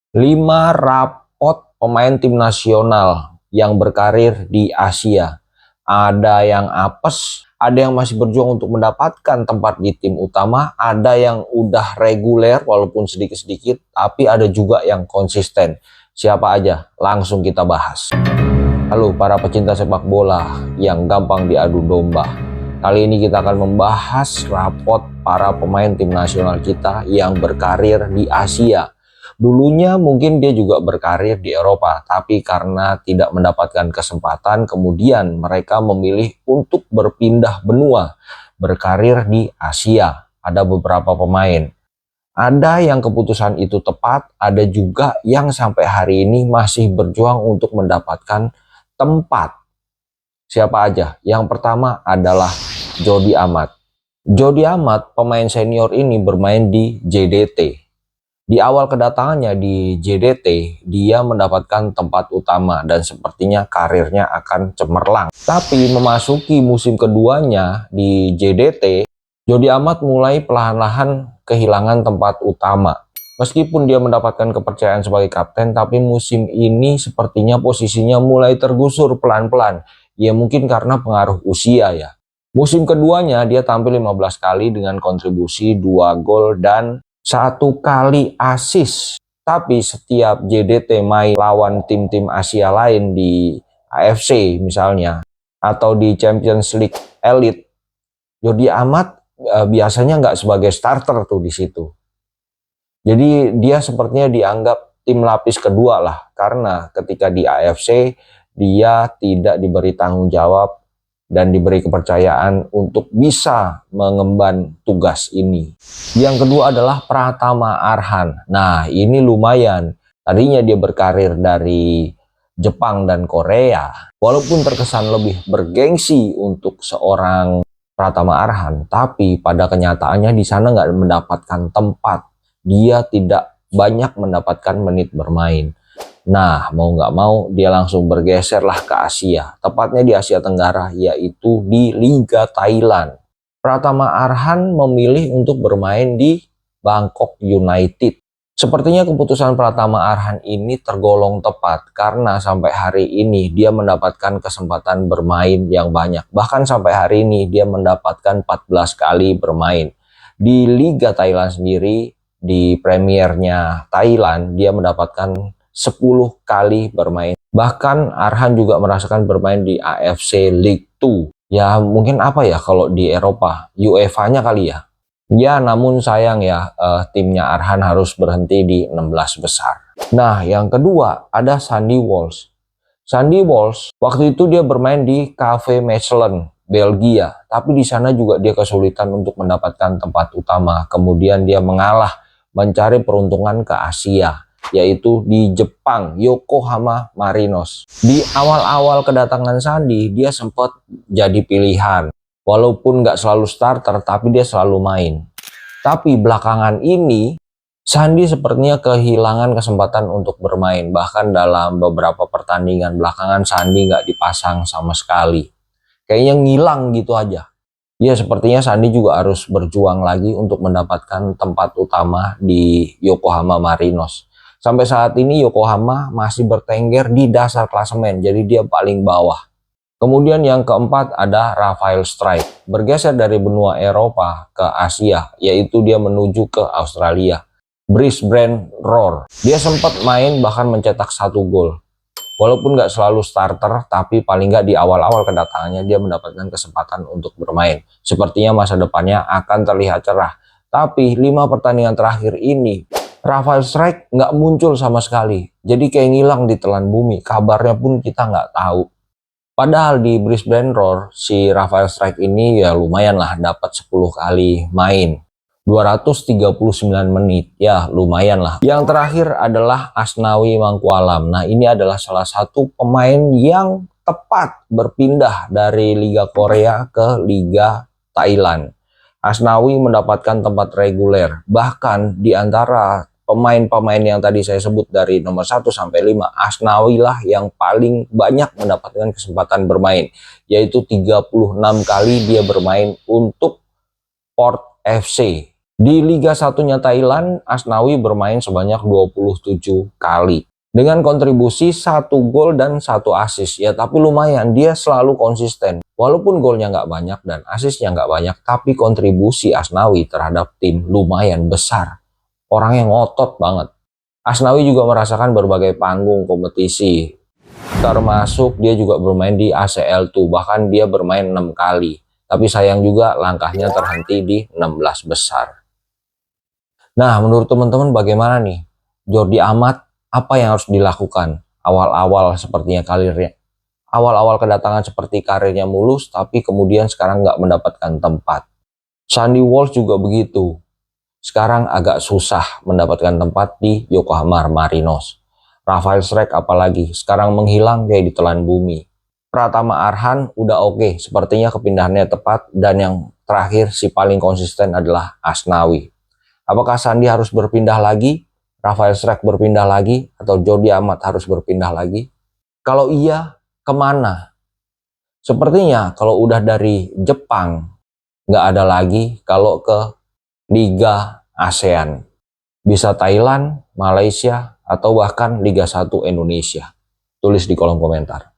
5 rapot pemain tim nasional yang berkarir di Asia. Ada yang apes, ada yang masih berjuang untuk mendapatkan tempat di tim utama, ada yang udah reguler walaupun sedikit-sedikit, tapi ada juga yang konsisten. Siapa aja? Langsung kita bahas. Halo para pecinta sepak bola yang gampang diadu domba. Kali ini kita akan membahas rapot para pemain tim nasional kita yang berkarir di Asia. Dulunya mungkin dia juga berkarir di Eropa, tapi karena tidak mendapatkan kesempatan, kemudian mereka memilih untuk berpindah benua, berkarir di Asia. Ada beberapa pemain. Ada yang keputusan itu tepat, ada juga yang sampai hari ini masih berjuang untuk mendapatkan tempat. Siapa aja? Yang pertama adalah Jody Amat. Jody Amat, pemain senior ini bermain di JDT. Di awal kedatangannya di JDT, dia mendapatkan tempat utama dan sepertinya karirnya akan cemerlang. Tapi memasuki musim keduanya di JDT, Jody Amat mulai perlahan-lahan kehilangan tempat utama. Meskipun dia mendapatkan kepercayaan sebagai kapten, tapi musim ini sepertinya posisinya mulai tergusur pelan-pelan. Ya mungkin karena pengaruh usia ya. Musim keduanya dia tampil 15 kali dengan kontribusi 2 gol dan 1 kali assist. Tapi setiap JDT main lawan tim-tim Asia lain di AFC misalnya, atau di Champions League Elite, Jody Amat biasanya nggak sebagai starter tuh di situ. Jadi dia sepertinya dianggap tim lapis kedua lah, karena ketika di AFC dia tidak diberi tanggung jawab dan diberi kepercayaan untuk bisa mengemban tugas ini. Yang kedua adalah Pratama Arhan. Nah, ini lumayan. Tadinya dia berkarir dari Jepang dan Korea. Walaupun terkesan lebih bergengsi untuk seorang Pratama Arhan, tapi pada kenyataannya di sana nggak mendapatkan tempat. Dia tidak banyak mendapatkan menit bermain. Nah, mau nggak mau dia langsung bergeser lah ke Asia, tepatnya di Asia Tenggara, yaitu di Liga Thailand. Pratama Arhan memilih untuk bermain di Bangkok United. Sepertinya keputusan Pratama Arhan ini tergolong tepat, karena sampai hari ini dia mendapatkan kesempatan bermain yang banyak. Bahkan sampai hari ini dia mendapatkan 14 kali bermain. Di Liga Thailand sendiri, di Premiernya Thailand, dia mendapatkan 10 kali bermain. Bahkan Arhan juga merasakan bermain di AFC League 2. Ya mungkin apa ya kalau di Eropa, UEFA-nya kali ya. Ya namun sayang ya, timnya Arhan harus berhenti di 16 besar. Nah yang kedua ada Sandy Walsh. Sandy Walsh waktu itu dia bermain di KV Mechelen, Belgia. Tapi di sana juga dia kesulitan untuk mendapatkan tempat utama. Kemudian dia mengalah mencari peruntungan ke Asia, yaitu di Jepang, Yokohama Marinos. Di awal-awal kedatangan Sandy, dia sempat jadi pilihan. Walaupun nggak selalu starter, tapi dia selalu main. Tapi belakangan ini, Sandy sepertinya kehilangan kesempatan untuk bermain. Bahkan dalam beberapa pertandingan belakangan, Sandy nggak dipasang sama sekali. Kayaknya ngilang gitu aja. Ya sepertinya Sandy juga harus berjuang lagi untuk mendapatkan tempat utama di Yokohama Marinos. Sampai saat ini Yokohama masih bertengger di dasar klasemen, jadi dia paling bawah. Kemudian yang keempat ada Rafael Strijk, bergeser dari benua Eropa ke Asia, yaitu dia menuju ke Australia. Brisbane Roar, dia sempat main bahkan mencetak 1 gol. Walaupun nggak selalu starter, tapi paling nggak di awal-awal kedatangannya dia mendapatkan kesempatan untuk bermain. Sepertinya masa depannya akan terlihat cerah. Tapi 5 pertandingan terakhir ini, Rafael Strijk nggak muncul sama sekali. Jadi kayak ngilang di telan bumi. Kabarnya pun kita nggak tahu. Padahal di Brisbane Roar, si Rafael Strijk ini ya lumayan lah, dapat 10 kali main. 239 menit, ya lumayan lah. Yang terakhir adalah Asnawi Mangkualam. Nah ini adalah salah satu pemain yang tepat berpindah dari Liga Korea ke Liga Thailand. Asnawi mendapatkan tempat reguler. Bahkan di antara pemain-pemain yang tadi saya sebut dari nomor 1 sampai 5, Asnawi lah yang paling banyak mendapatkan kesempatan bermain. Yaitu 36 kali dia bermain untuk Port FC. Di Liga 1-nya Thailand, Asnawi bermain sebanyak 27 kali. Dengan kontribusi 1 gol dan 1 assist. Ya tapi lumayan, dia selalu konsisten. Walaupun golnya nggak banyak dan assistnya nggak banyak, tapi kontribusi Asnawi terhadap tim lumayan besar. Orang yang ngotot banget. Asnawi juga merasakan berbagai panggung kompetisi. Termasuk dia juga bermain di ACL2, bahkan dia bermain 6 kali. Tapi sayang juga langkahnya terhenti di 16 besar. Nah, menurut teman-teman bagaimana nih? Jordi Amat, apa yang harus dilakukan? Awal-awal sepertinya karirnya. Awal-awal kedatangan seperti karirnya mulus, tapi kemudian sekarang nggak mendapatkan tempat. Sandy Walsh juga begitu. Sekarang agak susah mendapatkan tempat di Yokohama Marinos. Rafael Schreck apalagi, sekarang menghilang dia ditelan bumi. Pratama Arhan udah oke, sepertinya kepindahannya tepat, dan yang terakhir si paling konsisten adalah Asnawi. Apakah Sandi harus berpindah lagi, Rafael Schreck berpindah lagi, atau Jordi Amat harus berpindah lagi? Kalau iya, kemana? Sepertinya kalau udah dari Jepang, nggak ada lagi kalau ke Liga ASEAN. Bisa Thailand, Malaysia, atau bahkan Liga 1 Indonesia. Tulis di kolom komentar.